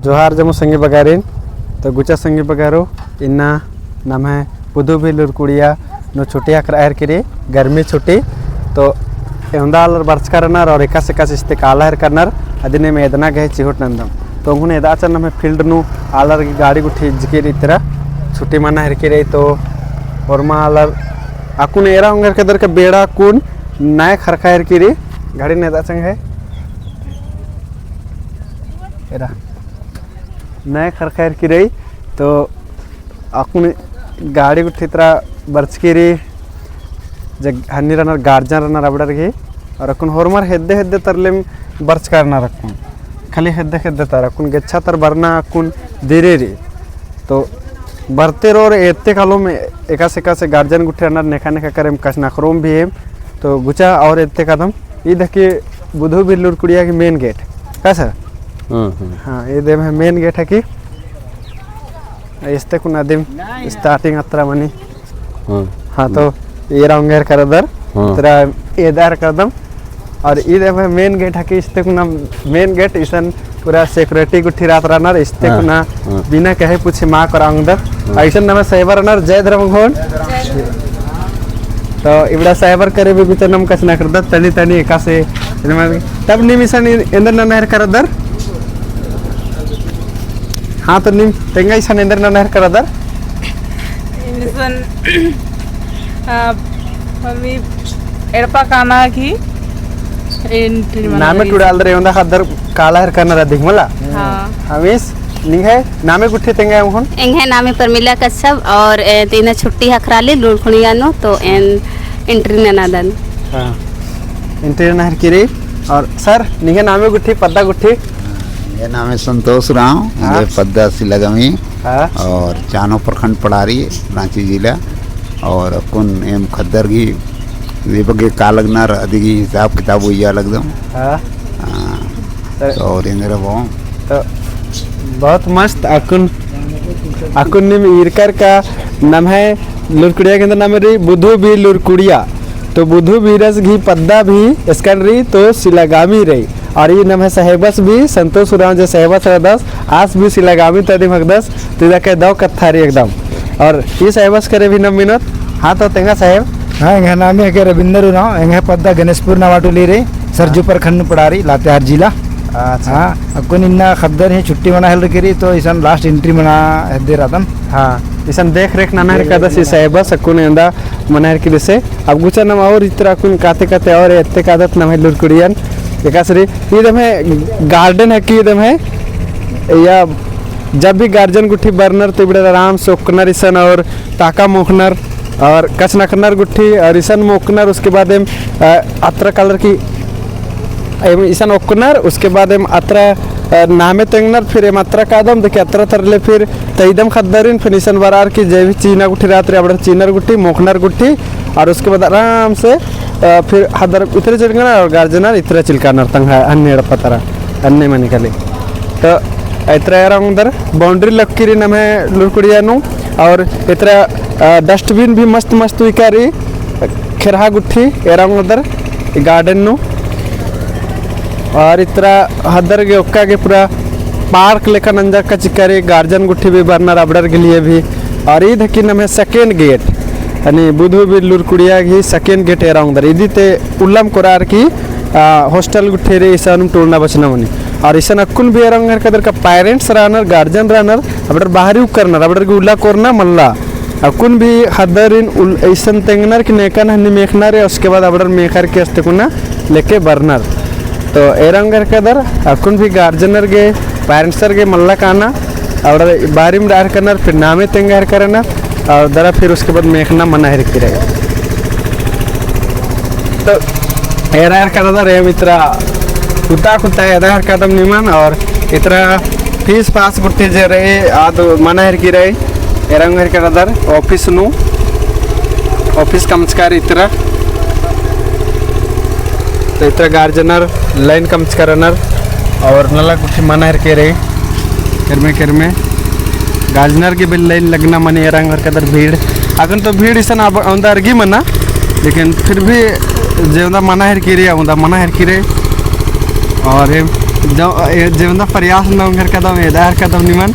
जोहार जमो संगी बगारिन तो गुचा संगी बगारो इन्ना नाम है पुदु भी लुरकुड़िया नो छुट्टी हकर किरी गर्मी छुट्टी तो एंदाल बर्च करनार और एकास एकास इस्ते काला हर करनार अदिने में एदना गए चिहुट नंदम तो उन्हें एदा चन में फील्ड नु आलर की गाड़ी को ठीक जिकिर इतरा छुट्टी मना हर किरी तो और मा आलर अकुन एरा उंगर के दर के बेड़ा कुन नए खरखा हर किरी गाड़ी ने एदा चंग है एरा नए खरखा की रही तो अकुन गाड़ी को ठीक तरह बर्च की रही जग हन्नी रनर गार्जन रनर अबड़र की और अकुन होरमर हेद्दे हेद्दे तरले बर्च करना रखूं खाली हेद्दे हेद्दे तर अकुन गच्छा तर बरना अकुन धीरे रे तो बरते रो एत्ते कालो में एकास एकास गार्जन गुट्ठे रनर नेखा नेखा करें कस नखरोम भी है तो गुचा और एत्ते कदम ये देखिए बुधु बिल्लुर कुड़िया की मेन गेट कैसा हाँ ये देव है मेन गेट है कि इस्ते कुन आदिम स्टार्टिंग अत्रा मनी हाँ तो ये राउंगर कर दर तेरा ये दार कदम और ये देव है मेन गेट है कि इस्ते कुना मेन गेट इसन पूरा सिक्योरिटी गुट्ठी रात रनर इस्ते कुना बिना कहे पूछे माँ कराऊंग दर ऐसा नम साइबर रनर जय धर्मघोन तो इबड़ा साइबर करे भी कुछ नम कस ना कर दर तनी तनी एका से तब निमिषन इंदर नहर कर दर हाँ तो निम तेंगा इसा इंदर नहर कर दर निमिषन अभी एरपा काना की नामे टुडाल दरे उंदा खदर काला हर करना रदिक मला हाँ हमेश निंग है नामे गुट्ठी तेंगा मोहन एंगे नामे परमिला कच्छप और तीन छुट्टी हखराली लुड़खुनिया नो तो एंट्री ननादन हां एंट्री नहर किरी और सर निंगे नामे गुट्ठी पद्दा गुट्ठी ये नाम है संतोष राव ये पद्दा सिलगमी और चानो प्रखंड पड़ारी रांची जिला और कुन एम खद्दर की ये बगे कालगनार अधिगी हिसाब किताब हुई लगदम और इंद्र वो तो बहुत मस्त अकुन अकुन निम इरकर का नाम है लुरकुड़िया के अंदर नाम है बुधु भी लुरकुड़िया तो बुधु भी रस घी पद्दा भी स्कैन रही तो सिलागामी रही और ये नाम है साहेबस भी संतोष राव जो साहेबस दस आस भी सिलागामी तदिम हकदस तो जाके दो कत्थारी एकदम और ये साहेबस करे भी नम मिनट हाँ तो तेंगा साहेब हाँ एंगे नाम है के रविंदर राव एंगे पद्दा गणेशपुर नवाटू ले रहे सरजू प्रखंड पड़ारी लातेहार जिला हाँ अकुन इन्ना खद्दर है छुट्टी मना हेल करी तो इसन लास्ट एंट्री मना दे रहा हाँ इसन देख रेख नाना कदस साहेबस अकुन इंदा मना की से अब गुचा नम और इतना अकुन काते काते और एत्ते कादत नम है लुरकुड़ियन एकासरी ये दम है गार्डन है कि दम है या जब भी गार्जन गुट्ठी बर्नर तो बड़े आराम से ओकनर इसन और ताका मोखनर और कच नखनर गुट्ठी और इसन मोकनर उसके बाद एम अत्र कलर की इसन ओकनर उसके बाद एम अत्र नामे तेंगनर फिर एम अत्र कादम देखिए अत्र तरले फिर तईदम खद्दरिन फिर इसन बरार की जैवी चीना गुट्ठी रात्रि अब चीनर गुट्ठी मोखनर गुट्ठी और उसके बाद आराम से फिर हदर इतरे चिलकना और गार्जनर इतरे चिलकानर तंग अन्य पतरा अन्य में निकली तो इतरा उधर बाउंड्री लक्कीरी नम है लुरकुड़िया नु और इतरा डस्टबिन भी मस्त मस्त इकारी खिरहा गुट्ठी एरंग उधर गार्डन नु और इतरा हदर के ओक्का के पूरा पार्क लेकर नंजा का चिकारी गार्जन गुट्ठी भी बर्नर अबडर के लिए भी और ये देखिए नम है सेकेंड गेट यानी बुधु भी लुरकुड़िया की सेकेंड गेट एरंग उधर इदी ते उल्लम कोरार की हॉस्टल गुट्ठी रे ईसान टूलना बचना मनी और ईसान अक्कुन भी एरंग कदर का पेरेंट्स रनर गार्जन रनर अबडर बाहरी करनर अबडर की उल्ला कोरना मल्ला अकुन भी हदरिन ईसन तेंगनर की नेकन हन्नी मेखनर है उसके बाद अबडर मेखर के अस्ते कुना लेके बर्नर तो एरंगर कदर अकुन भी गार्जनर के पेरेंट्सर के मल्ला काना अबडर बारी में डार करनर फिर नामे तेंगर करना और दरा फिर उसके बाद मेखना मना है रखी रहेगा तो एरार कदर रे मित्रा कुत्ता कुत्ता एरार कदम निमन और इतना फीस पास गुट्टी जे रहे आद मना है की रहे एरंग हर कदर ऑफिस नु ऑफिस कमचकार इतरा तो इतरा गार्जनर लाइन कमचकारनर और नला कुछ मना हर के रहे करमे गार्जनर की बिल लाइन लगना मने एरंग हर कदर भीड़ अगन तो भीड़ इसन अंदर गी मना लेकिन फिर भी जे मना हर की रे मना हर की रे और जेवंदा प्रयास नंगर कदम एदार कदम निमन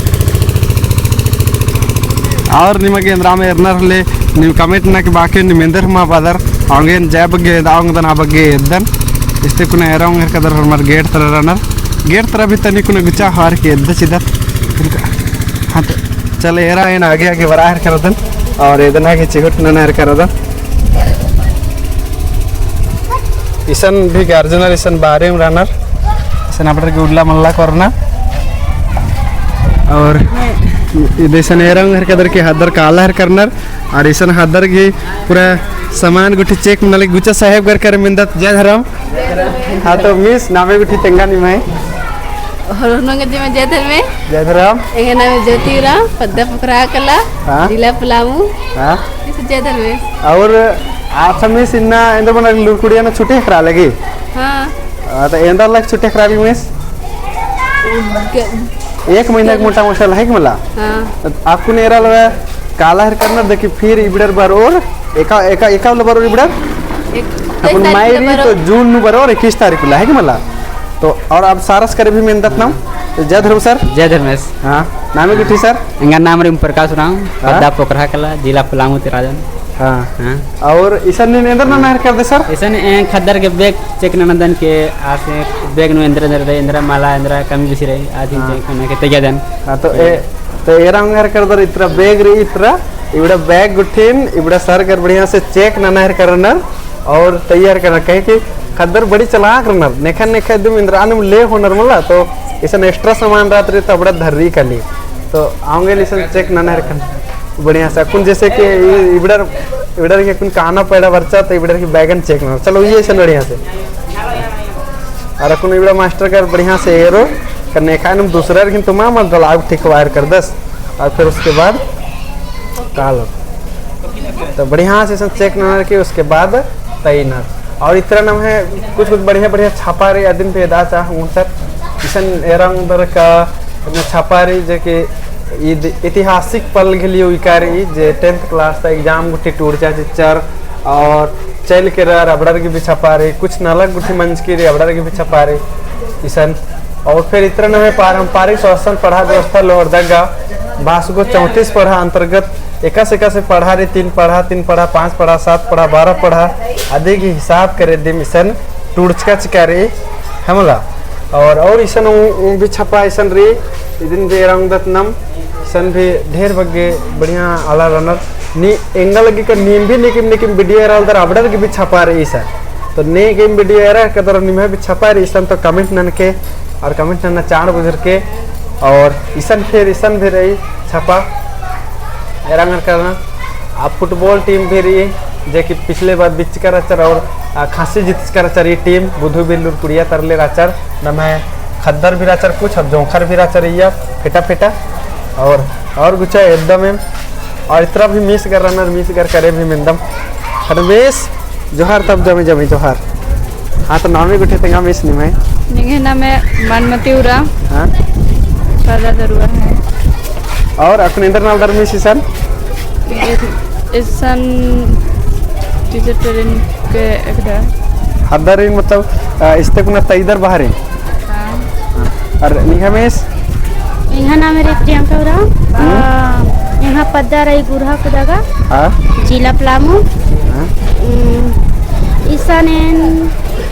और निಮಗೆ ಅಂದ್ರೆ ಎರ್ನರ್ಲೆ ನೀವು ಕಮೆಂಟ್ ನಾಕಿ ಬಾಕಿ ನಿಮೆಂದರ್ ಮಾ ಬಾದರ್ ಆಂಗೇನ್ ಜಯ ಬಗ್ಗೆ ಆಂಗದನ ಆ ಬಗ್ಗೆ ಎದ್ದನ್ ಇಷ್ಟೇ ಕುನ ಎರಾಂಗ್ ಕದರ್ ಹರ್ಮರ್ ಗೇಟ್ ತರ ರನರ್ गेट तरह भी तनी कुने गुचा हार के इधर सीधा हाँ तो चल एरा इन आगे आगे बराहर कर दन और इधर आगे चिकट ननहर कर दन इसन भी गार्जनर इसन बारे में रनर इसन आप के उड़ला मल्ला करना और इधर एरा हर कदर के हदर काला हर करनर और इसन हदर की पूरा सामान गुठी चेक मनाली गुचा साहेब कर मिंदत जय धर्म हाँ तो मिस नामे गुठी तेंगा नहीं मैं और उन्होंने जो मैं जय धर्म एक नाम ज्योतिराम पद्दा पकड़ा कला हाँ? जिला पलामू हाँ इस जयधर में और आप सब मिस इन्ना इंदर बना लुड़कुड़िया ना छुट्टी करा लगी हाँ तो इंदर लग छुट्टी करा ली मिस एक महीना का मोटा मोटा है कि मला हाँ तो आपको नेरा लगा काला हर करना देखी फिर इबड़र बरोर एका एका एका बरोर इबड़र अपन मायरी तो जून नु बरोर 21 तारीख ला है कि मला तो और अब सारस करे भी मेहनत नाम तो जय धर्म सर जय धर्मेश हाँ नामे गुठी सर इंगा नाम रिम प्रकाश राव पद्दा पोखरा कला जिला पलामू तिराजन हाँ हाँ और ईसन ने इंदर ना नहर कर दे सर ऐसन खद्दर के बैग चेक ननदन के आसे बैग नु इंद्र माला इंद्र कमी बिसी रही आधी चेक के तैयादन हाँ तो एरा नहर कर दर इतना बैग रे इतना इबड़ा बैग गुठीन इबड़ा सर कर बढ़िया से चेक ना नहर करनर और तैयार करना कहे कि खद्दर बड़ी चलाक रनर नेखन नेखा एकदम इंद्रान में ले होनर मला तो इसन एक्स्ट्रा सामान रात रे तो बड़ा धर्री कली तो आऊंगे इसन चेक ना नहर कर बढ़िया से कुन जैसे कि इबड़र के कुन काना पैड़ा वर्चा तो इबड़र की बैगन चेक ना चलो ये इसन बढ़िया से और कुन इबड़ा मास्टर कर बढ़िया से एरो करने खाए हम दूसरा लेकिन तुम मत दलाव ठीक वायर कर दस और फिर उसके बाद कालो तो बढ़िया से इसन चेक ना के उसके बाद तैनात और इतना नाम है कुछ कुछ बढ़िया बढ़िया छापा रही दिन पे दा चाह सर इसन एरंग दर का छापा रही जो कि ऐतिहासिक पल के लिए उकारी जे 10th क्लास का एग्जाम गुठी टूर चर और चल के रबड़र की भी छपा रही कुछ नलक गुठी मंच की रबड़र की भी छपा रही इसन और फिर इतना नाम है पारंपरिक शासन पढ़ा व्यवस्था लोहरदगा 3234 पढ़ा अंतर्गत एका से पढ़ा रे 3 पढ़ा 5 पढ़ा 7 पढ़ा 12 पढ़ा आदि के हिसाब करे दे मिशन टूर्चका चिकारे हमला और इसन भी छपा इसन रे इदिन भी रंगदत नम इसन भी ढेर बगे बढ़िया आला रनर नी एंगल लगी का नीम भी निकिम वीडियो एरल दर अबडर के भी छपा रे इसन तो ने गेम वीडियो एरा कदर निमे भी छपा रे इसन तो कमेंट नन के और कमेंट नन चाण गुजर के और इसन भी रही छपा एरंगर करना आप फुटबॉल टीम भी रही जे कि पिछले बार बिच का रचर और खांसी जीत का रचर ये टीम बुधु बिल्लुर कुड़िया तरले रचर न मैं खद्दर भी रचर कुछ और जोखर भी रचर ये फेटा और कुछ एकदम और इतना भी मिस कर रनर मिस कर करे भी मिंदम हरवेश जोहार तब जमी जोहार हाँ तो नामे गुठे तेगा मिस नहीं मैं निगे ना मैं मानमती उरा हाँ पदा दरुआ है और अपन इंदर नाल दर मिस इसन इसन टीचर ट्रेनिंग के एकदा हदर मतलब इस्ते कुना तइदर बाहर और निहमेश यहाँ नाम है प्रियंका उराव यहाँ पद्दा रही गुरहा कुदागा हाँ जिला पलामू ईसाने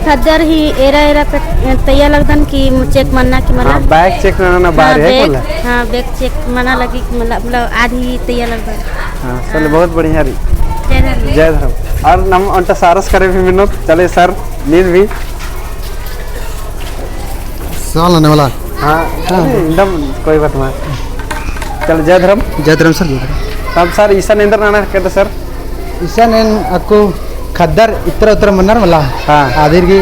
खद्दर ही एरा तैयार लगदन कि चेक मना की मला बैग चेक ना बाहर है बोला हाँ बैग चेक मना लगी कि मतलब आधी तैयार लगदन हाँ चल बहुत बढ़िया रही जय जय धर्म और नम अंटा सारस करे भी मिनो चले सर नील भी सवाल आने वाला हाँ एकदम कोई बात नहीं चल जय धर्म सर तब सर ईसा नेंद्र नाना कहते सर ईसा ने आपको खद्दर इतर उतर मन्नर मला हाँ आदिर की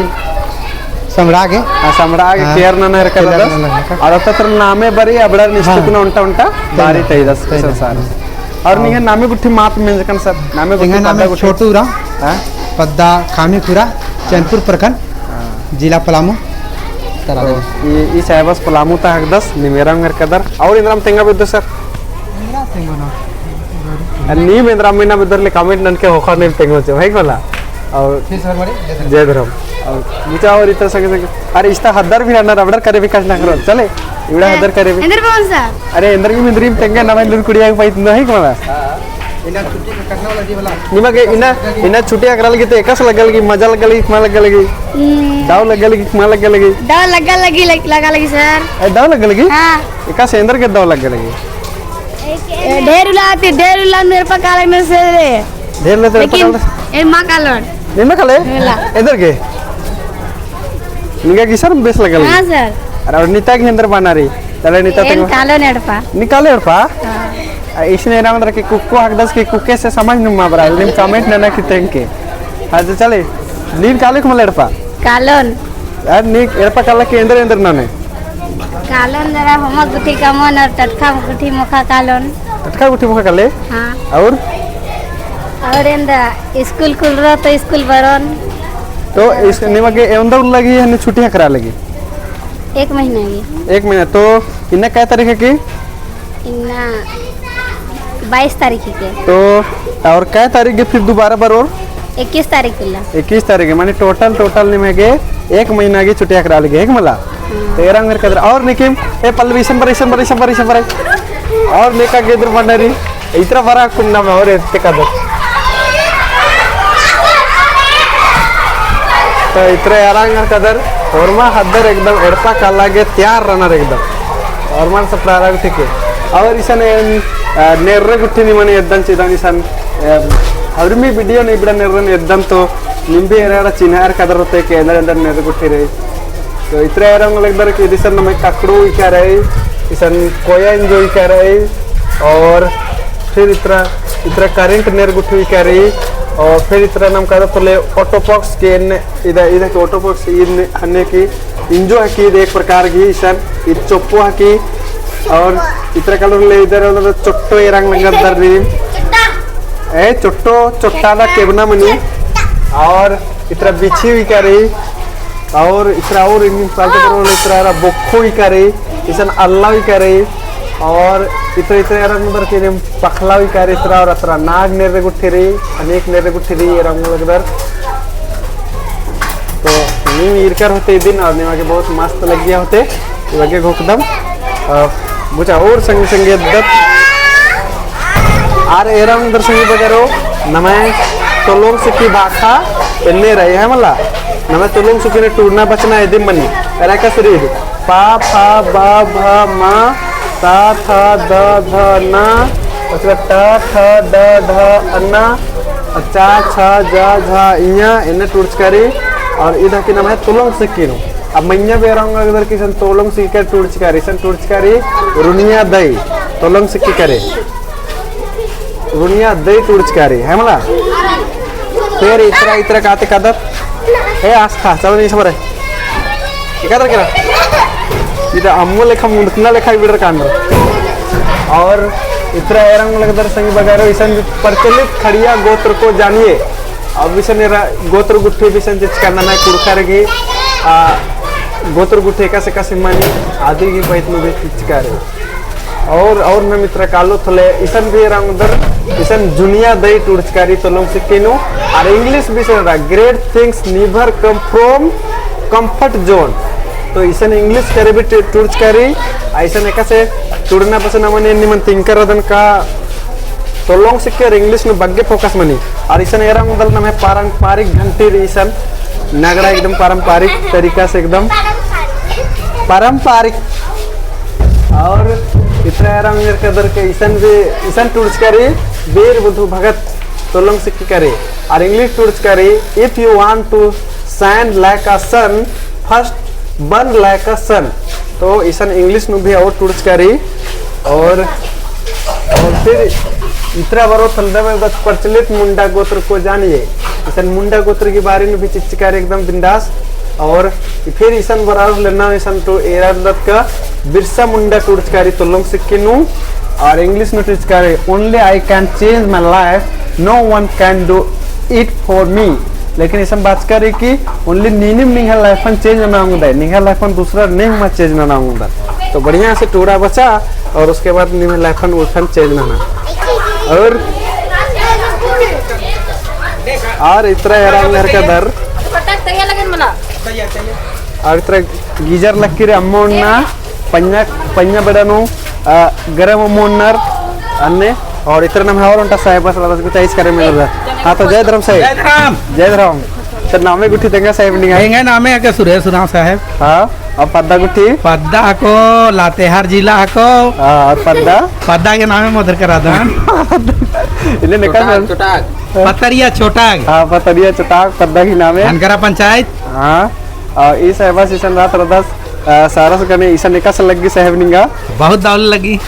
सम्राग है सम्राग केयर नाना कहते और तत्र नामे बरी अबडर निष्ठुकुना उंटा बारी तैदस सर और निगे नामे गुठी मात मेंजकन सर नामे गुठी छोटू राम पद्दा खामीपुरा चैनपुर प्रखंड जिला पलामू ये साहबस पलामू ता हकदस निमेरंग कदर और इंद्राम तेंगा बिद्दो सर नी इंद्राम मीना बिद्दर ले कमेंट नन के होखर नेम तेंगो छे भाई कोला और फिर सर बड़े जय धर्म और बुचा और इतना संगे संगे अरे इसता हदर भी रहना रबड़ करे विकास ना करो चले इवड़ा हदर करे भी इंद्र कौन सर अरे इंद्र की मिंद्री तेंगे ना मैं कुड़िया पाई नहीं कमाला इना छुट्टी का करना वाला जी वाला निमगे इना छुट्टिया करल की तो एकस लगल की मजा लगल की कमा लगल की दाव लगल की कमा लगल की दाव लगा लगी सर दाव लगल की हाँ एकस इंद्र के दाव लगल की ढेर उला मेरे पर काले में से ढेर ले तो लेकिन ए मां कालोन निम्न खले मिला। इंद्र के निगा की सर बेस लगल हाँ सर अरे और नीता की अंदर बना रही चले नीता एन तक कालो नेड़पा निकाले और पा इसने ना मतलब कि कुक्को हक दस के कुक्के से समझ नहीं माबरा निम कमेंट ना कि तेंके हाँ तो चले नीर काले को मलेड़ पा कालोन यार नी एड़पा काला के अंदर ना ने कालोन जरा हम गुठी का मन और टटका गुठी मुखा कालोन टटका गुठी मुखा काले हाँ और इंदा स्कूल खुल रहा तो स्कूल बरन तो इस निमा के अंदर लगी है छुट्टियां करा लगी 1 महीना की 1 महीना तो इन्हें क्या तारीख है की इन्ना 22 तारीख के तो और क्या तारीख के फिर दोबारा बार और 21 तारीख को ला 21 तारीख है माने टोटल निमे के 1 महीना की छुट्टियां करा लगी है मला तेरा मेरे कदर और निकिम ए पल्लवी संबर और नेका गेदर बनरी इतना बड़ा कुन्ना में और इतने कदर तो इतने आरांग कदर और मां हदर एकदम एड़पा काला के तैयार रनर एकदम और मां सब प्रारंभ ठीक है और इसने नेर्रे गुट्टी नहीं मने एकदम चिदानी सन और मी वीडियो नहीं बड़ा नेर्रे एकदम तो निम्बे एरा चिन्हार कदर होते के अंदर नेर्रे गुट्टी रही तो इतने आरांग लगदर कि दिसन में काकड़ू ही कर रही इसन कोया एंजॉय कर रही और फिर इतना करेंट नेर गुट्टी कर रही और फिर इतना नाम का तो ले ऑटोपॉक्स के इधर के ऑटोपॉक्स इन हन्ने की इंजो है कि एक प्रकार की इसन इत चोप्पो है कि और इतना कलर ले इधर चोट्टो ये रंग लंगर दर रही ए चोट्टो चोट्टा दा केबना मनी और इतना बिछी हुई कर रही और इतना और इन साल के इतना बोखो ही कर रही इसन अल्लाह भी कर रही और इतने रंग के पखला भी कर रही और अतरा नाग नेरे गुट्ठी रही अनेक नेरे गुट्ठी रही ये रंग लगदर तो नीम इरकर होते दिन और निमा के बहुत मस्त लग गया होते लगे घोकदम बुझा और संग संगे दत्त आर एरंग दर संगे बगरो नमे तोलोंग सिक्की बाखा इन्ने रहे हैं मला नमे तोलोंग सिक्की ने टूरना बचना है दिन मनी एरा का शरीर पा फा बा भा मा ता था द ध ना उसका टा ठ ड ढ अन्ना चा छा जा झा इया इन्ने टूर्च करी और इधर की नाम है तोलोंग सिक्की नो अब मैया बेरंग अगर किसन तोलोंग सिक्की कर टूर्च करी रुनिया दई तोलोंग सिक्की करे रुनिया दई टूर्च करी है मला फिर इतरा काते कदर ए आस्था चलो नहीं समरे इकदर केरा इधर अम्मू लेखा मुंडकना लेखा बिडर कांडर और इतना एरंग लगदर संग बगैर इसन प्रचलित खड़िया गोत्र को जानिए अब इसन गोत्र गुट्ठी बिसन जिस करना ना कुड़कर की गोत्र गुट्ठी का से मानी आदि की पहित में भी चिचकारे और मैं मित्र कालो थले इसन भी एरंग उधर इसन दुनिया दई टूर्चकारी तोलों से केनो और इंग्लिश भी सुन रहा great things never come from comfort zone तो इसन इंग्लिश करे भी टूर्च करी ऐसा नहीं कैसे टूरना पसंद मनी निमन थिंकर रदन का तो लोग सिक्के इंग्लिश में बग्गे फोकस मनी और इसन एरा मुदल ना है पारंपरिक घंटी इसन नगड़ा एकदम पारंपरिक तरीका से एकदम पारंपरिक और इतना एरा मेरे कदर के इसन टूर्च करी वीर बुद्धू भगत तो लोग सिक्के करे और इंग्लिश टूर्च करी if you want to shine like a sun first burn like a sun तो इसन इंग्लिश में भी और टूर्च करी और फिर इतना बड़ो थल्दा में बस प्रचलित मुंडा गोत्र को जानिए इसन मुंडा गोत्र के बारे में भी चिच्चिकार एकदम बिंदास और फिर इसन बराबर लेना इसन तो एरा दत्त का बिरसा मुंडा टूर्चकारी तो लोग सिक्के नु और इंग्लिश में टूर्चकारी only I can change my life no one can do it for me लेकिन इस बात करें कि ओनली नीनिम निंगल लाइफन चेंज ना होंगे निंगल लाइफन दूसरा नहीं मत चेंज ना होंगे तो बढ़िया से टूरा बचा और उसके बाद निंगल लाइफन उठन चेंज ना और और इतना एराम घर का दर और इतना गीजर लक्की रे अम्मोन्ना पन्या बड़ानु गरम अम्मोन्नर अन्ने और इतना नाम है और उनका साहेब बस वाला कुछ ऐसे करे मेरा हाँ तो जय धर्म साहेब जय धर्म तो नामे गुठी देंगे साहेब नहीं आएंगे नामे आके सुरेश राव साहब हाँ और पद्दा गुठी पद्दा को लातेहार जिला को और पद्दा के नामे मदर करा दो इन्हें निकाल पतरिया छोटाग हाँ पतरिया छोटाग पद्दा की नामे हनकरा पंचायत हाँ और इस साहेबा सीसन रात रदस सारस करने ईसा निकास लगी साहेब निंगा बहुत दौल लगी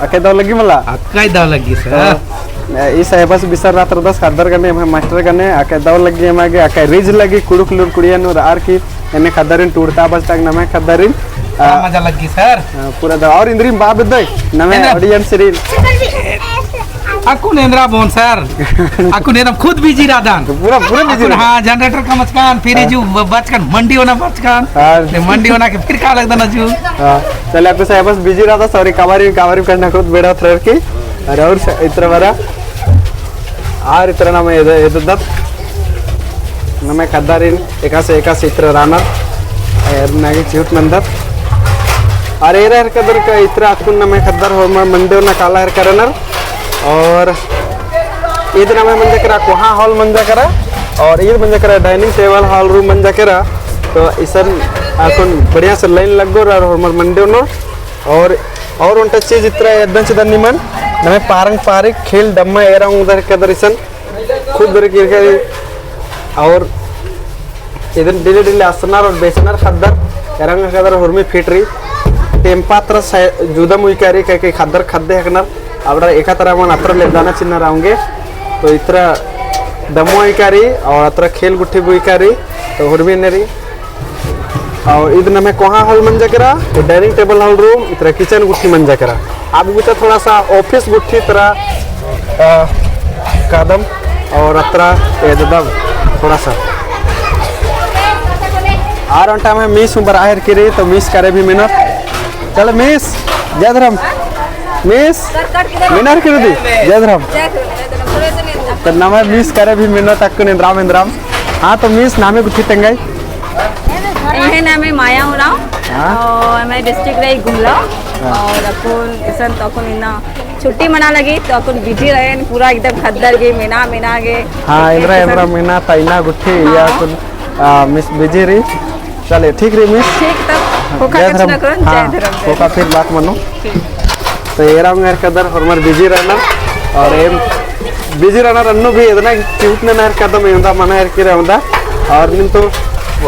अके दौल लगी मला अक्का दौल लगी सर इस साहेबा से बिसर रात रदस खदर करने हम मास्टर करने अके दौल लगी हम आगे अके रिज लगी कुड़ुक लुर कुड़िया नो आर की इन्हें खदरिन टूटता बस तक नमे खदरिन मजा लगी सर पूरा दौर और इंद्री बाप दे नमे ऑडियंस रील अकु नेंद्रा बोन सर अकु नेंद्रा खुद बिजी रादान पूरा बिजी हाँ जनरेटर का मचकान फिर जो बचकान मंडी होना बचकान मंडी होना के फिर का लगता ना जो चले आपको साहेब बस बिजी रहा था सॉरी कावारी करना खुद बेड़ा थ्रेड की अरे और इतना बड़ा और इतना नाम है ये दत्त नमे खदारिन एका से इतना राना नागे चिहुट नंदर अरे ये कदर का इतना अकुन नमे खदर हो मंडे ना काला हर करनर और इधर हमें मंजा करा कोहा हॉल मंजा करा और ये मंजा करा डाइनिंग टेबल हॉल रूम मंजा करा तो इसन अकुन बढ़िया से लाइन लग गो और मंडे नो और उनका चीज इतना एकदम से निमन नमे पारंपरिक खेल डम्मा एरा उधर कदर इसन खुद दर की और इधर डिले असनार और बेचनार खद्दर एरंग कदर हुरमी फिटरी टेम्पात्र जुदा मुइकारी के खद्दर खद्दे हकनर अब एक तरह मन अत्र लेदाना चिन्ह राउंगे तो इतना दमो इकारी और अत्र खेल गुट्ठी बुइकारी तो हुरमी नेरी और इधर में कोहा हॉल मंजा करा डाइनिंग टेबल हॉल रूम इतना किचन गुट्ठी मंजा करा अब गुचा थोड़ा सा ऑफिस गुट्ठी तरह कदम और अत्र एकदम थोड़ा सा आर घंटा में मिस उबर आहर करी तो मिस करे भी मेहनत चलो मिस जय धर्म मिस मिनर कर दी जय धर्म तो नाम मिस करे भी मेहनत अक्कु राम हाँ तो मिस नामे गुठी तंगाई इन्हें नामे माया उराव और मैं डिस्ट्रिक्ट रही गुमला और अपन इसन तो अपन इना छुट्टी मना लगी तो अपन बिजी रहे पूरा एकदम खद्दर गे मीना गे हाँ इंद्रा मीना ताइना गुठी या कुन मिस बिजी रही चले ठीक रही मिस ठीक तब होका कुछ न करो जय धर्म होका फिर बात मानो तो एरा मेर कदर हरमर बिजी रहना और एम बिजी रहना रन्नो भी इतना क्यूट नहर कदम इंदा मना हर की रहंदा और निन तो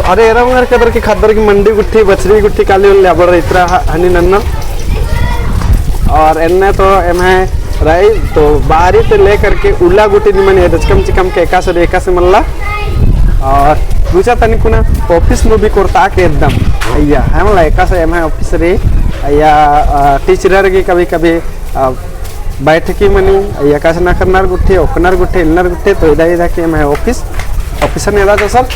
अरे एरा मेर कदर की खदर की मंडी गुट्ठी बछरी गुट्ठी काली ले बड़ इतना हनी नन्ना और एने तो एम है राई तो बाहरी से लेकर के उल्ला गुट्टी निमन है दचकम चिकम के एका से मल्ला और दूसरा तनिक कुना ऑफिस में भी करता के एकदम अय्या हमला एका से एम है ऑफिस रे अय्या टीचर की कभी बैठकी मनी अय्या का ना करनार गुट्ठी ओकनार गुट्ठी इलनार गुट्ठी तो इदा के एम है ऑफिसर ने तो सर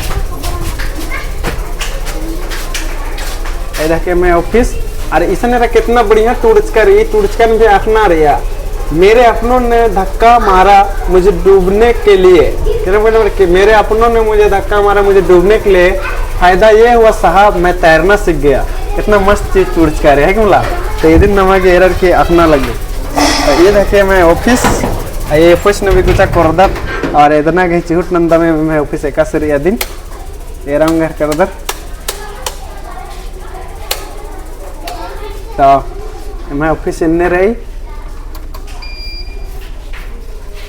इदा के मैं ऑफिस अरे इसने कितना बढ़िया टूरिस्कर भी आखना रिया मेरे अपनों ने धक्का मारा मुझे डूबने के लिए कि मेरे अपनों ने मुझे धक्का मारा मुझे डूबने के लिए फायदा ये हुआ साहब मैं तैरना सीख गया कितना मस्त चीज टूरिस्कर है कि बोला तो ये दिन नमक एरर के आखना लगे तो ये देखे मैं ऑफिस ये ऑफिस ने भी कुछ करदत और इतना के चिहुट नंदा में मैं ऑफिस एका सरी दिन एरा घर करदर तो मैं ऑफिस इन्ने रही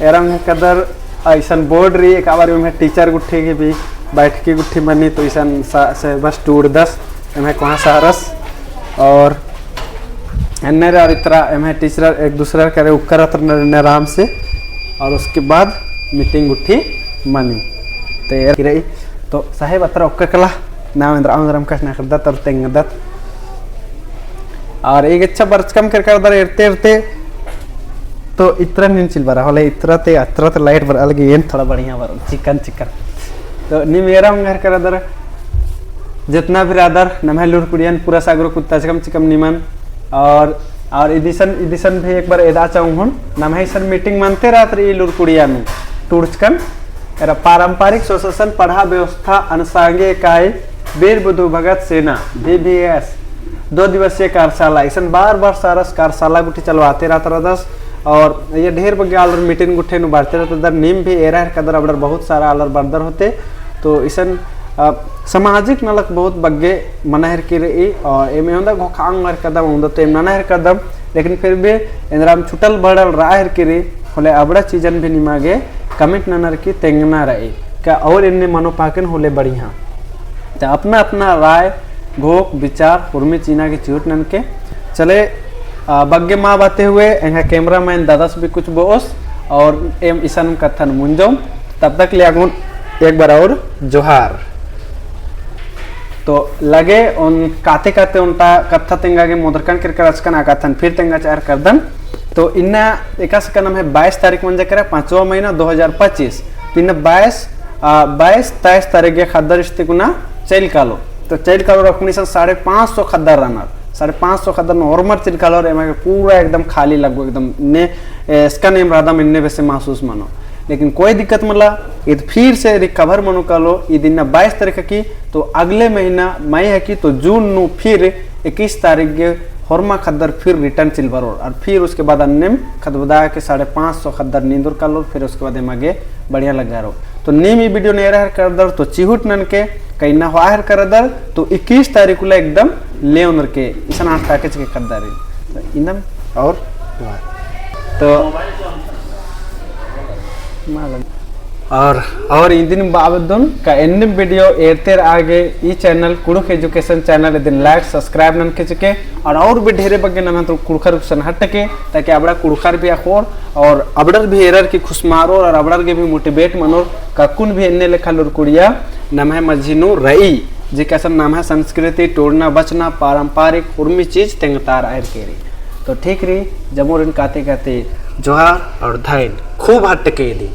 एरम कदर ऐसा बोर्ड रही एक बार में टीचर गुट्ठी की भी बैठकी गुट्ठी बनी तो ऐसा से बस टूर 10 एम कहाँ सारस और एन और इतना एम टीचर एक दूसरा करे उपकर आराम से और उसके बाद मीटिंग गुट्ठी बनी तो रही तो साहेब अत्र ओक्का कला नाम इंद्राम का करदत और तेंगदत और एक अच्छा बर्च कम कर इरते तो इतना नहीं चिल बरा होले इतना लाइट बर अलग ये थोड़ा बढ़िया बर चिकन तो नी मेरा घर कर अदर जितना भी अदर नमे लूर कुड़ियन पूरा सागरो कुत्ता चिकम निमन और इदिशन भी एक बार एदा चाहूँ नमे सन मीटिंग मानते रात रही लूर कुड़िया में टूर्चकन एरा पारंपरिक शोषण पढ़ा व्यवस्था अनुसांगे इकाई वीर बुद्धू भगत सेना VBS 2 दिवसीय कार्यशाला ऐसा बार बार सारस कार्यशाला गुठी चलवाते रहता रदस और ये ढेर बगे आलर मीटिंग गुठे नु बाढ़ते रहते दर नीम भी एरा कदर अबडर बहुत सारा आलर बर्दर होते तो इसन सामाजिक नलक बहुत बग्गे मनहर की रही और एमे होंदा घोखांग मर कदम होंदा तो एम ननहर कदम लेकिन फिर भी इंद्राम छुटल बड़ल राहर की रही होले अबड़ा चीजन भी निमागे कमिट ननर की तेंगना रही क्या और इनने मनोपाकन होले बढ़िया तो अपना अपना राय घोक विचार हुर्मी चीना की चूट नन के चले बग्गे माँ बाते हुए यहाँ कैमरा मैन दादास भी कुछ बोस और एम ईसन कथन मुंजोम तब तक ले आगुन एक बार और जोहार तो लगे उन काते काते उनका कथा तेंगा के मोदरकन कर अचकन आकाथन फिर तेंगा चार करदन तो इन्ना एकास का नाम है 22 तारीख मन जकरा 5वां महीना 2025 तो इन्ना 22-23 तारीख के खद्दर इस्तिकुना चैल कालो तो चैल कालो रखनी सन 550 खद्दर रनर 550 खद्दर नॉर्मल चैल कालो एमा पूरा एकदम खाली लगो एकदम ने इसका नेम राधा मिलने वैसे महसूस मानो लेकिन कोई दिक्कत मला ये फिर से रिकवर मनो कालो ये दिन 22 तारीख की तो अगले महीना मई है कि तो जून नु फिर 21 तारीख के हरमा खद्दर फिर रिटर्न सिल्वर और फिर उसके बाद अन्य खदबदा के 550 खद्दर नींदुर कर लो फिर उसके बाद आगे बढ़िया लगा रहो तो नीम ये वीडियो नहीं रहा कर दर तो चिहुट नन के कहीं ना वाहर कर दर तो 21 तारीख को एकदम ले उनर के ईसा आठ पैकेज के खद्दारी इंदम और तो और इन दिन बाबदुन का एन वीडियो एरतेर आगे ई चैनल कुड़ुक एजुकेशन चैनल दिन लाइक सब्सक्राइब नन के चुके और भी ढेरे बगे नन तो कुड़खर हट के ताकि अबड़ा कुड़खर भी आखोर और अबड़र भी एरर की खुशमारो और अबड़र के भी मोटिवेट मनोर ककुन भी इन्ने लेखा लुरकुड़िया नाम है मझिनु रई जी कैसा नाम है संस्कृति टोड़ना बचना पारंपरिक उर्मी चीज तेंगतार आयर केरी तो ठीक रही जमोरिन काते काते जोहार और धाइन खूब हट के दी